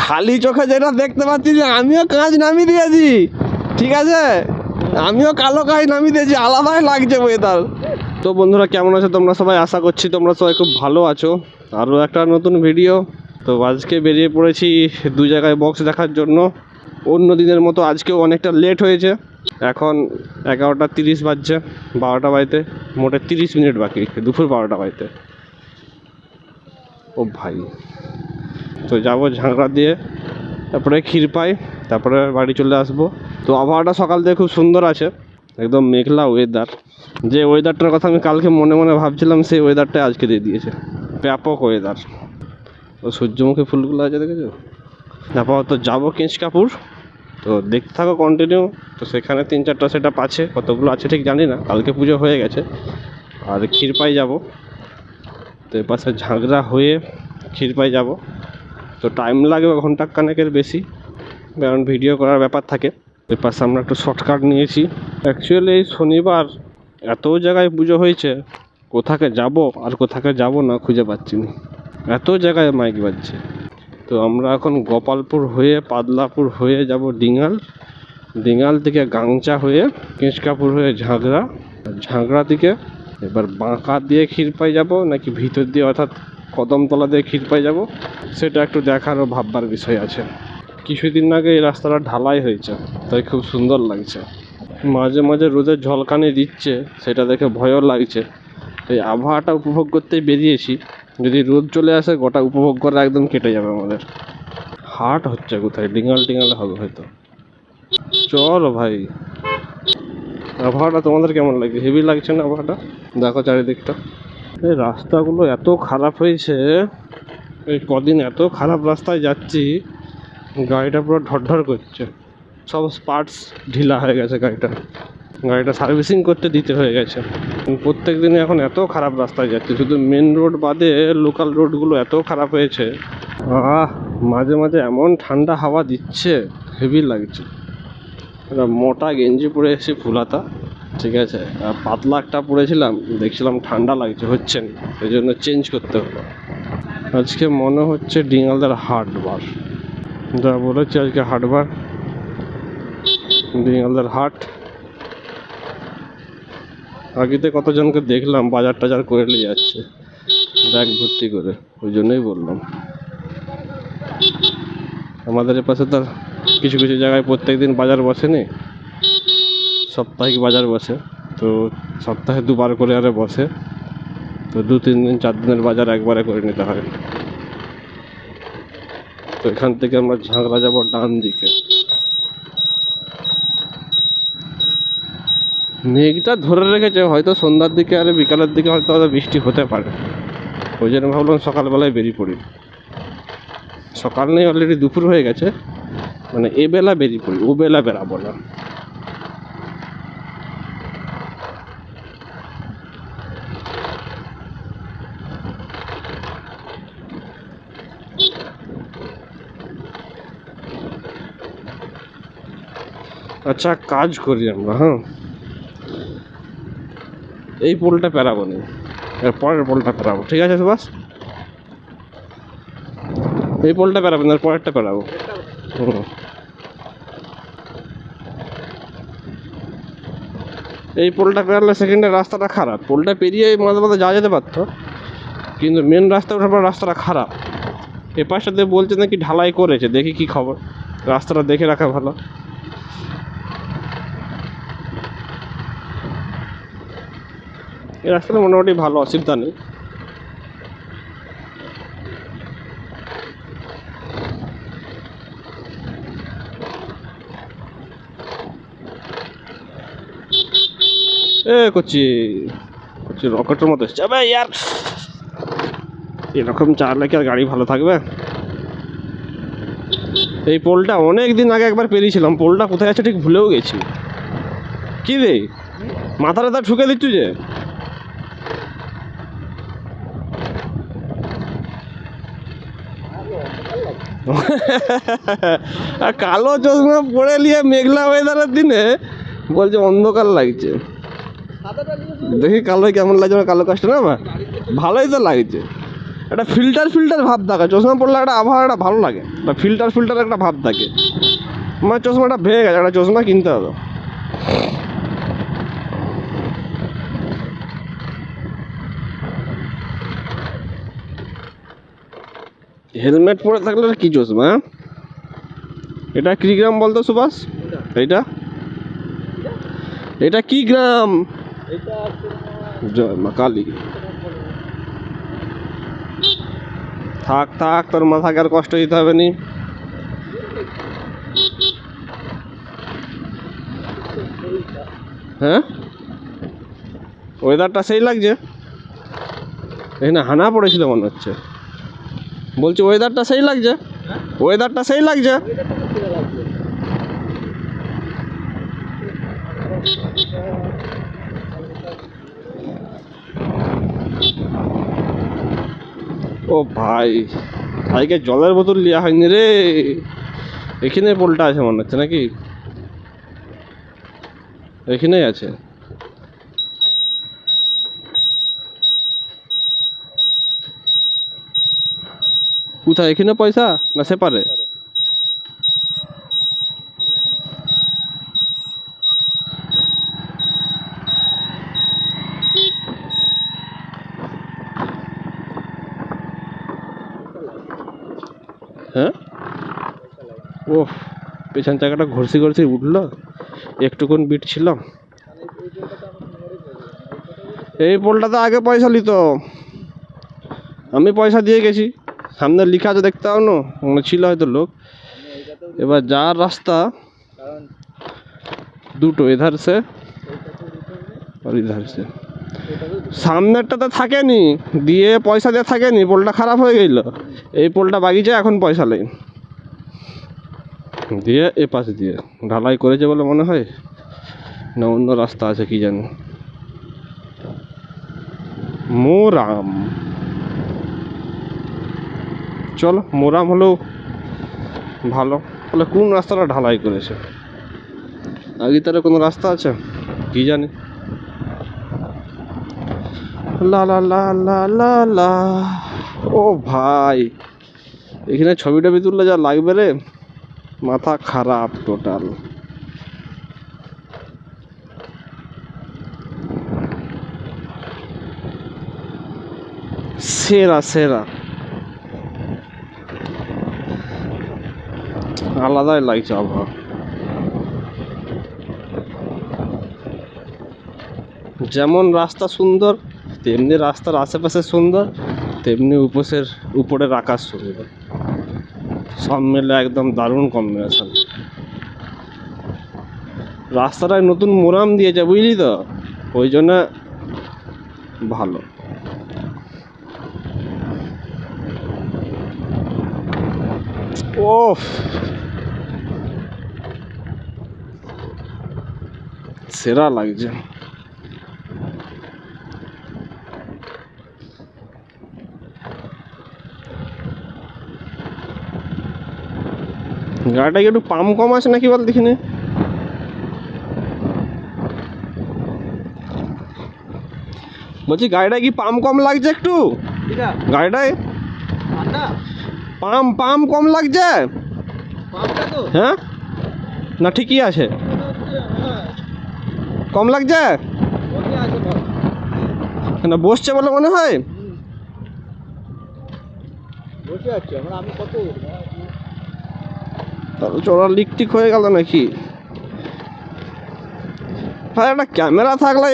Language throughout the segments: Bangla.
খালি চোখে যেটা দেখতে পাচ্ছি যে আমিও কাঁচ নামিয়ে দিয়েছি, ঠিক আছে, আমিও কালো কাঁচ নামিয়ে দিয়েছি, আলাদাই লাগছে ওয়েদার। তো বন্ধুরা কেমন আছো তোমরা সবাই? আশা করছি তোমরা সবাই খুব ভালো আছো। আরও একটা নতুন ভিডিও। তো আজকে বেরিয়ে পড়েছি দু জায়গায় বক্স দেখার জন্য। অন্য দিনের মতো আজকেও অনেকটা লেট হয়েছে। এখন 11:30 বাজছে, 12টা বাজতে মোটে 30 মিনিট বাকি, দুপুর 12টা বাজতে। ও ভাই, তো যাবো ঝাঁকড়া দিয়ে, তারপরে ক্ষীরপাই, তারপরে বাড়ি চলে আসবো। তো আবহাওয়াটা সকাল থেকে খুব সুন্দর আছে, একদম মেঘলা ওয়েদার। যে ওয়েদারটার কথা আমি কালকে মনে মনে ভাবছিলাম, সেই ওয়েদারটাই আজকে দিয়ে দিয়েছে। ব্যাপক ওয়েদার। ও সূর্যমুখী ফুলগুলো আছে দেখেছো। আপাতত যাবো কেশকাপুর, তো দেখতে থাকো কন্টিনিউ। তো সেখানে 3-4টা সেট আপ আছে, কতগুলো আছে ঠিক জানি না, কালকে পুজো হয়ে গেছে। আর ক্ষীরপাই যাব, তো এপাশে ঝাঁকড়া হয়ে ক্ষীরপাই যাব। তো টাইম লাগবে ঘন্টাখানেকের বেশি, কারণ ভিডিও করার ব্যাপার থাকে। এপাশে আমরা একটু শর্টকাট নিয়েছি। অ্যাকচুয়ালি এই শনিবার এত জায়গায় পুজো হয়েছে, কোথাকে যাব আর কোথাকে যাব না খুঁজে পাচ্ছি না, এত জায়গায় মাইক বাজছে। তো আমরা এখন গোপালপুর হয়ে পাদলাপুর হয়ে যাব ডিঙ্গাল, ডিঙ্গাল থেকে গাংচা হয়ে কেশকাপুর হয়ে ঝাঁকড়া, ঝাঁকড়া থেকে এবার বাঁকা দিয়ে ক্ষীরপাই যাব নাকি ভিতর দিয়ে অর্থাৎ কদমতলা দিয়ে ক্ষীরপাই যাব, সেটা একটু দেখার ও ভাববার বিষয় আছে। কিছুদিন আগে এই রাস্তাটা ঢালাই হয়েছে, তাই খুব সুন্দর লাগছে। মাঝে মাঝে রোদের ঝলকানি দিচ্ছে, সেটা দেখে ভয়ও লাগছে। এই আবহাওয়াটা উপভোগ করতেই বেরিয়েছি, যদি রোদ চলে আসে গোটা উপভোগ করা একদম কেটে যাবে আমাদের। হাট হচ্ছে কোথায়, ডিঙ্গাল টিঙ্গালে হবে হয়তো। চলো ভাই, আবহাওয়াটা তোমাদের কেমন লাগছে? হেভি লাগছে না আবহাওয়াটা? দেখো চারিদিকটা, এই রাস্তাগুলো এত খারাপ হয়েছে। এই কদিন এত খারাপ রাস্তায় যাচ্ছি, গাড়িটা পুরো ঢরঢর করছে, সব পার্টস ঢিলা হয়ে গেছে। গাড়িটা সার্ভিসিং করতে দিতে হয়ে গেছে। প্রত্যেক দিনে এখন এত খারাপ রাস্তায় যাচ্ছে, শুধু মেন রোড বাদে লোকাল রোডগুলো এত খারাপ হয়েছে। মাঝে মাঝে এমন ঠান্ডা হাওয়া দিচ্ছে, হেভি লাগছে। মোটা গেঞ্জি পরে এসেছি ফুলাতা, ঠিক আছে, আর পাতলা একটা পরেছিলাম, দেখছিলাম ঠান্ডা লাগছে, হচ্ছে না, এই জন্য চেঞ্জ করতে হলো। আজকে মনে হচ্ছে ডিঙ্গালদার হাটবার, যা বলেছে আজকে হাটবার, ডিঙ্গালদার হাট। আগেতে কতজনকে দেখলাম বাজার টাজার করে নিয়ে যাচ্ছে ব্যাগ ভর্তি করে, ওই জন্যই বললাম। আমাদের এপাশে তো কিছু কিছু জায়গায় প্রত্যেক দিন বাজার বসেনি, সাপ্তাহিক বাজার বসে। তো সপ্তাহে 2বার করে আরে বসে, তো 2-3 দিন 4 দিনের বাজার একবারে করে নিতে হয়। তো এখান থেকে আমরা ঝাঁকড়া যাবো ডান দিকে। মেঘটা ধরে রেখেছে, হয়তো সন্ধ্যার দিকে আর বিকালের দিকে হয়তো বৃষ্টি হতে পারে, ওই জন্য ভাবলাম সকালবেলায় বেরিয়ে পড়ি। সকাল নেই, অলরেডি দুপুর হয়ে গেছে, মানে এ বেলা বেরিয়ে পড়ি, ও বেলা বেরাবো না। আচ্ছা কাজ করি আমরা, হ্যাঁ, এই পোলটা পেরাবো না, এর পরের পোলটা পেরাবো, ঠিক আছে সুভাষ? এই পোলটা পেরাবো না, এর পরেরটা পেরাবো। এই পোলটা পেরালে সেকেন্ডের রাস্তাটা খারাপ, পোলটা পেরিয়ে মাঝে মাঝে যাওয়া যেতে পারতো, কিন্তু মেন রাস্তা ওঠার পর রাস্তাটা খারাপ। এ পাশটাতে বলছে নাকি ঢালাই করেছে, দেখি কি খবর, রাস্তাটা দেখে রাখা ভালো। এই রাস্তাটা মোটামুটি ভালো, অসুবিধা নেই। করছি রকেটের মতো এসছে ইয়ার, এরকম চালালে কি আর গাড়ি ভালো থাকবে? এই পোলটা অনেক দিন আগে একবার পেরিয়েছিলাম, পোলটা কোথায় আছে ঠিক ভুলেও গেছি। কি রে, মাথাটা তা ঠুকে দিচ্ছু যে? কালো চশমা পরে নিয়ে মেঘলা ওয়েদারের দিনে বলছে অন্ধকার লাগছে। দেখি কালো কেমন লাগছে, কালো কাজটা না ভালোই তো লাগছে। একটা ফিল্টার ফিল্টার ভাব থাকে, চশমা পড়লে একটা আবহাওয়াটা ভালো লাগে, একটা ফিল্টার ফিল্টার একটা ভাব থাকে। আমার চশমাটা ভেঙে গেছে, একটা চশমা কিনতে হবে। হেলমেট পরে থাকলে কি চশমা? এটা কি গ্রাম বলতো সুভাষ? এইটা এটা কি গ্রাম? জয় মা কালী। থাক থাক, তোর মাথাকে আর কষ্ট দিতে হবে নি। হ্যাঁ, ওয়েদারটা সেই লাগছে, এখানে হানা পড়েছিল মনে হচ্ছে। বলছি ওয়েদারটা সেই লাগছে, ওয়েদারটা সেই লাগছে। ও ভাই, ভাইকে জলের বোতল লিয়া হয়নি রে। এখানে পোলটা আছে মনে হচ্ছে নাকি? এখানেই আছে। কোথায়? এখানে পয়সা না সেপারে? হ্যাঁ, ও পেছন চাকাটা ঘষি ঘষি উঠলো, একটুকুন বিট ছিল। এই পোলটাতে আগে পয়সা নিত, আমি পয়সা দিয়ে গেছি। সামনে লেখা আছে দেখতে পাও না, ছিল হয়তো লোক। এবার যার রাস্তা দুটো, এধার সে আর ইধার সে। সামনেরটাতে থাকেনি, দিয়ে পয়সা দিয়ে থাকেনি, পোলটা খারাপ হয়ে গেল। এই পোলটা বাগিয়েছে, এখন পয়সা নেই। দিয়ে এ পাশে দিয়ে ঢালাই করেছে বলে মনে হয়, না অন্য রাস্তা আছে কি জানি। মোরাম, চলো মোরাম হলেও ভালো। তাহলে কোন রাস্তাটা ঢালাই করেছে? আগে তার কোনো রাস্তা আছে কি জানি। লা লা লা লা লা লা। ও ভাই, এখানে ছবি টবি তুললে যা লাগবে রে, মাথা খারাপ টোটাল। সেরা সেরা, আলাদাই লাগছে আবহাওয়া। যেমন রাস্তা সুন্দর, তেমনি রাস্তার আশেপাশে সুন্দর, তেমনি উপরের আকাশ সুন্দর। সব মিলে একদম দারুণ কম্বিনেশন। রাস্তাটায় নতুন মোরাম দিয়েছে বুঝলি তো, ওই জন্য ভালো। ও সেরা লাগছে। গাড়িটা কি একটু পাম্প কম আছে নাকি বল দেখিনি? বলছি গাড়িটা কি পাম্প কম লাগছে একটু? গাড়িটায় পাম্প কম লাগছে? হ্যাঁ না ঠিকই আছে, কম লাগছে না বসছে বলে মনে হয়। তাহলে চড়া লিক টিক হয়ে গেল নাকি? হ্যাঁ, একটা ক্যামেরা থাকলে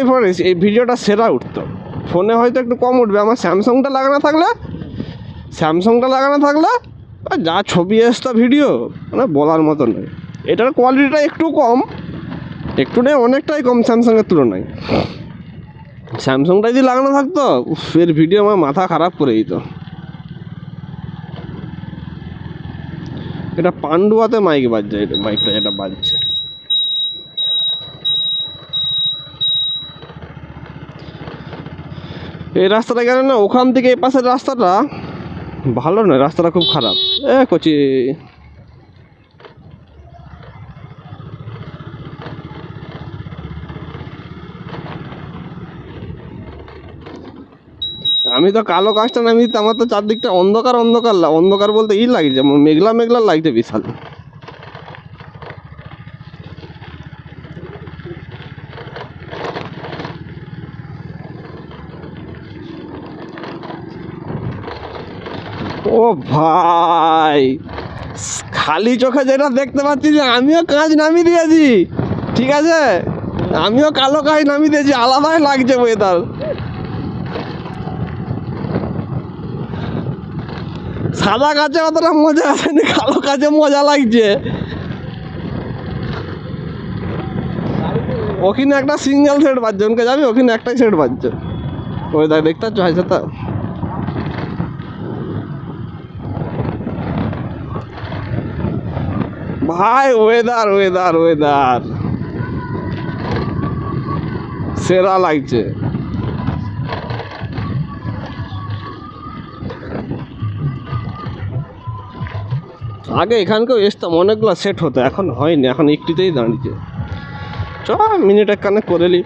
এই ভিডিওটা সেরা উঠতো। ফোনে হয়তো একটু কম উঠবে। আমার স্যামসাংটা লাগানো থাকলে যা ছবি আসতো ভিডিও, মানে বলার মতো নয়। এটার কোয়ালিটিটা একটু কম, একটু নেই অনেকটাই কম স্যামসাংয়ের তুলনায়। স্যামসাংটা যদি লাগানো থাকতো, এর ভিডিও আমার মাথা খারাপ করে দিত। এটা পান্ডুয়াতে মাইক বাজছে, এটা মাইকটা যেটা বাজছে। এই রাস্তাটা গেলে না, ওখান থেকে এই পাশের রাস্তাটা ভালো নয়, রাস্তাটা খুব খারাপ। কচি আমি তো কালো কাজটা নামিয়ে দিতে, আমার তো চারদিকটা অন্ধকার অন্ধকার অন্ধকার বলতে ই লাগছে, মেঘলা মেঘলা লাগছে বিশাল। ও ভাই, খালি চোখে যেটা দেখতে পাচ্ছি যে আমিও কাজ নামিয়ে দিয়েছি, ঠিক আছে, আমিও কালো কাজ নামিয়ে দিয়েছি, আলাদাই লাগছে ওয়েদার। সাদা কাজে অতটা মজা আসেনি, কালো কাজে মজা লাগছে। ওখানে একটা সিঙ্গেল সেট বাজছে, ওনকে যাবি, ওখানে একটাই সেট বাজছে। ওয়েদার দেখতে পাচ্ছ হাই সাথে। ভাই ওয়েদার ওয়েদার ওয়েদার সেরা লাগছে। আগে এখানকেও এসতাম, অনেকগুলো সেট হতো, এখন হয়নি, এখন একটিতেই দাঁড়িয়েছে। চ মিনিট একখানে করে নি।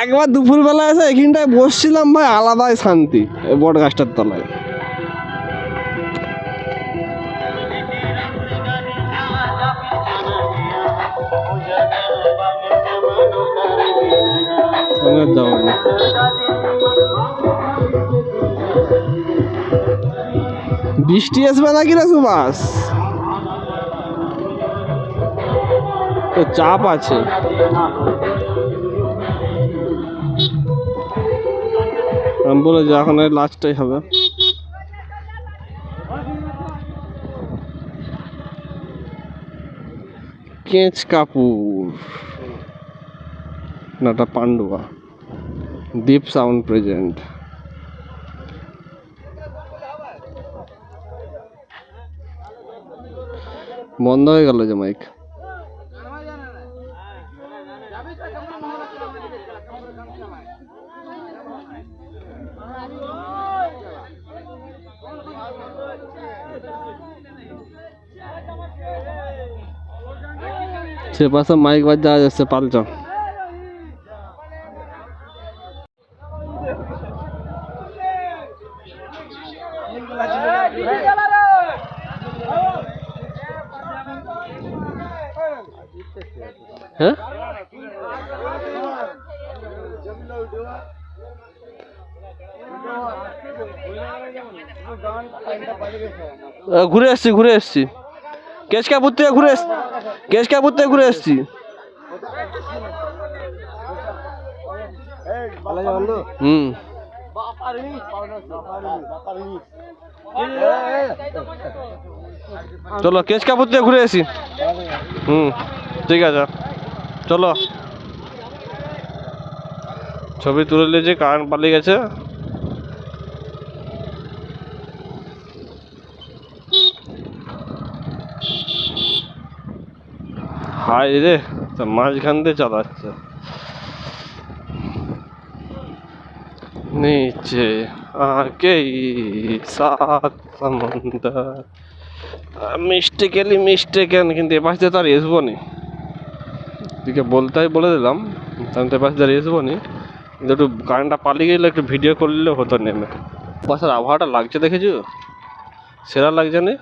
একবার দুপুরবেলা এসে এখানটায় বসছিলাম ভাই, আলাদাই শান্তি বট গাছটার তলায়। বৃষ্টি আসবে নাকি রে সুভাষ? তো চাপ আছে। আমি বলে যে এখন লাস্টটাই হবে। কেচ কাপুর নাটা পান্ডুয়া, দীপ সাউন্ড প্রেজেন্ট। বন্ধ হয়ে গেল যে মাইক। সে পাশে মাইক বাজ যাওয়া যাচ্ছে, পাল্চ। হ্যাঁ ঘুরে এসছি কেশকাপুর থেকে ঘুরে এসছি। চলো কেশকাপুর থেকে ঘুরে এসি। ঠিক আছে চলো। ছবি তুলে নিয়েছি, কারেন্ট পালিয়ে গেছে। হাই রে, মাঝখান দিয়ে চালাচ্ছে। नीचे आके सात समंदर মিস্টেকেন, কিন্তু এ পাশ দিয়ে তো আর আসবো নি, দিকে বলতেই বলে দিলাম, আমি তো এ পাশ দিয়ে আসবো নি। কিন্তু একটু কারেন্টটা পালিয়ে গেলে একটু ভিডিও করলে হতো নেমে। বাসার আবহাওয়াটা লাগছে দেখেছো, সেরা লাগছে না?